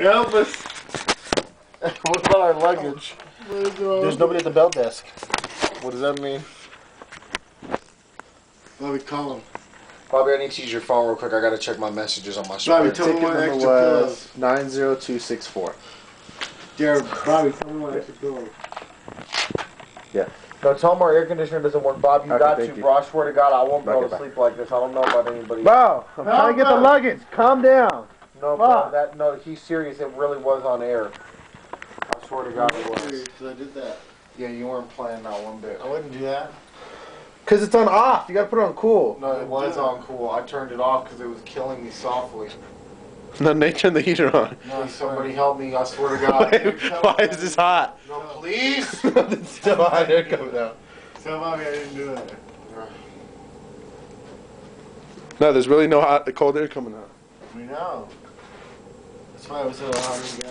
Help us. What about our luggage? There's nobody at the bell desk. What does that mean? Bobby, call him. Bobby, I need to use your phone real quick. I gotta check my messages on my Bobby, screen. tell me what extra pillows. 90264. Jared, Bobby, tell me what extra pillows. Yeah. No, tell him our air conditioner doesn't work. Bob, you got to, bro. I swear to God, I won't go to sleep like this. I don't know about anybody. Bro, I'm trying to get the luggage. Calm down. No, bro, no, he's serious. It really was on air. I swear to God it was. I did that. Yeah, you weren't playing that one bit. I wouldn't do that. Because it's on off. You got to put it on cool. No, it was on cool. I turned it off because it was killing me softly. No, Nate turned the heater on. No, somebody help me. I swear to God. Why is this hot? No, please. It's still hot air coming out. Tell Bobby I didn't do that. No, there's really no hot, cold air coming out. We know. That's why I was so hot.